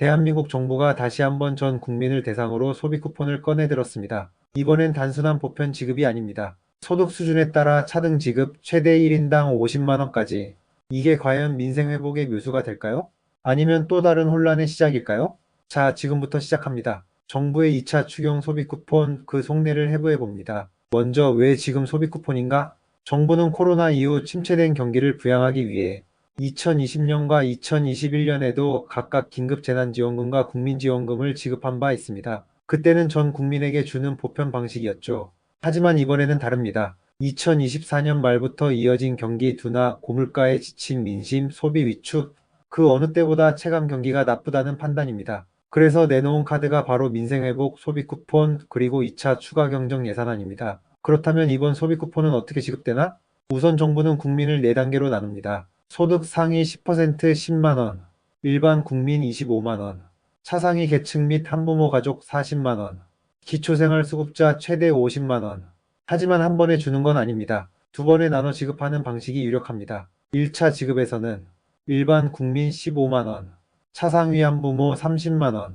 대한민국 정부가 다시 한번 전 국민을 대상으로 소비 쿠폰을 꺼내들었습니다. 이번엔 단순한 보편 지급이 아닙니다. 소득 수준에 따라 차등 지급 최대 1인당 50만원까지. 이게 과연 민생 회복의 묘수가 될까요? 아니면 또 다른 혼란의 시작일까요? 자, 지금부터 시작합니다. 정부의 2차 추경 소비 쿠폰 그 속내를 해부해 봅니다. 먼저 왜 지금 소비 쿠폰인가? 정부는 코로나 이후 침체된 경기를 부양하기 위해 2020년과 2021년에도 각각 긴급재난지원금과 국민지원금을 지급한 바 있습니다. 그때는 전 국민에게 주는 보편 방식이었죠. 하지만 이번에는 다릅니다. 2024년 말부터 이어진 경기 둔화, 고물가에 지친 민심, 소비 위축, 그 어느 때보다 체감 경기가 나쁘다는 판단입니다. 그래서 내놓은 카드가 바로 민생회복, 소비 쿠폰, 그리고 2차 추가 경정 예산안입니다. 그렇다면 이번 소비 쿠폰은 어떻게 지급되나? 우선 정부는 국민을 4단계로 나눕니다. 소득 상위 10% 10만원, 일반 국민 25만원, 차상위 계층 및 한부모 가족 40만원, 기초생활수급자 최대 50만원. 하지만 한 번에 주는 건 아닙니다. 두 번에 나눠 지급하는 방식이 유력합니다. 1차 지급에서는 일반 국민 15만원, 차상위 한부모 30만원,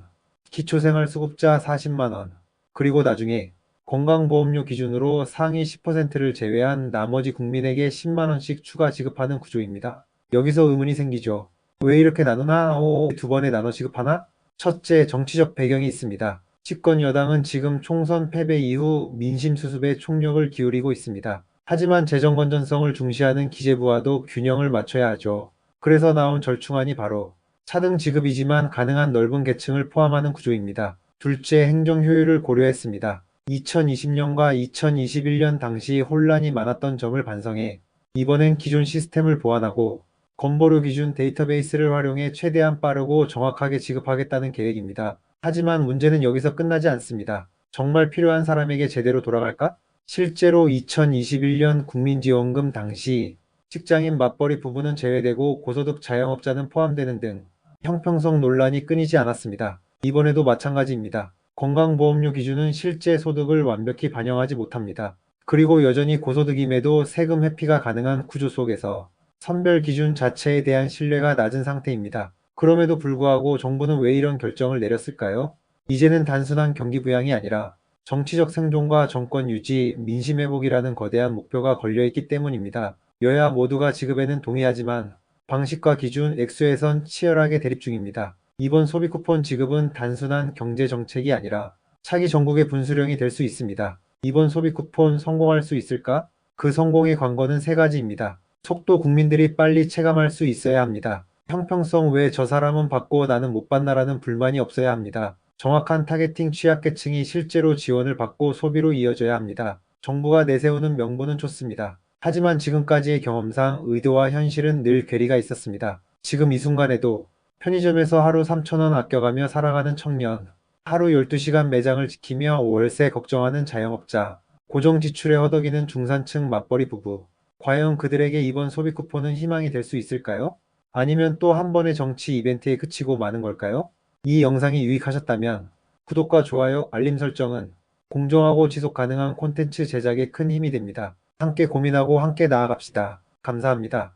기초생활수급자 40만원, 그리고 나중에 건강보험료 기준으로 상위 10%를 제외한 나머지 국민에게 10만원씩 추가 지급하는 구조입니다. 여기서 의문이 생기죠. 왜 이렇게 나누나? 두 번에 나눠 지급하나? 첫째, 정치적 배경이 있습니다. 집권 여당은 지금 총선 패배 이후 민심 수습에 총력을 기울이고 있습니다. 하지만 재정 건전성을 중시하는 기재부와도 균형을 맞춰야 하죠. 그래서 나온 절충안이 바로 차등 지급이지만 가능한 넓은 계층을 포함하는 구조입니다. 둘째, 행정 효율을 고려했습니다. 2020년과 2021년 당시 혼란이 많았던 점을 반성해 이번엔 기존 시스템을 보완하고 건보료 기준 데이터베이스를 활용해 최대한 빠르고 정확하게 지급하겠다는 계획입니다. 하지만 문제는 여기서 끝나지 않습니다. 정말 필요한 사람에게 제대로 돌아갈까? 실제로 2021년 국민지원금 당시 직장인 맞벌이 부부는 제외되고 고소득 자영업자는 포함되는 등 형평성 논란이 끊이지 않았습니다. 이번에도 마찬가지입니다. 건강보험료 기준은 실제 소득을 완벽히 반영하지 못합니다. 그리고 여전히 고소득임에도 세금 회피가 가능한 구조 속에서 선별 기준 자체에 대한 신뢰가 낮은 상태입니다. 그럼에도 불구하고 정부는 왜 이런 결정을 내렸을까요? 이제는 단순한 경기 부양이 아니라 정치적 생존과 정권 유지, 민심 회복이라는 거대한 목표가 걸려있기 때문입니다. 여야 모두가 지급에는 동의하지만 방식과 기준, 액수에선 치열하게 대립 중입니다. 이번 소비 쿠폰 지급은 단순한 경제 정책이 아니라 차기 전국의 분수령이 될 수 있습니다. 이번 소비 쿠폰 성공할 수 있을까? 그 성공의 관건은 세 가지입니다. 속도, 국민들이 빨리 체감할 수 있어야 합니다. 형평성, 왜 저 사람은 받고 나는 못 받나라는 불만이 없어야 합니다. 정확한 타겟팅, 취약계층이 실제로 지원을 받고 소비로 이어져야 합니다. 정부가 내세우는 명분은 좋습니다. 하지만 지금까지의 경험상 의도와 현실은 늘 괴리가 있었습니다. 지금 이 순간에도 편의점에서 하루 3,000원 아껴가며 살아가는 청년, 하루 12시간 매장을 지키며 월세 걱정하는 자영업자, 고정 지출에 허덕이는 중산층 맞벌이 부부, 과연 그들에게 이번 소비 쿠폰은 희망이 될 수 있을까요? 아니면 또 한 번의 정치 이벤트에 그치고 마는 걸까요? 이 영상이 유익하셨다면 구독과 좋아요, 알림 설정은 공정하고 지속 가능한 콘텐츠 제작에 큰 힘이 됩니다. 함께 고민하고 함께 나아갑시다. 감사합니다.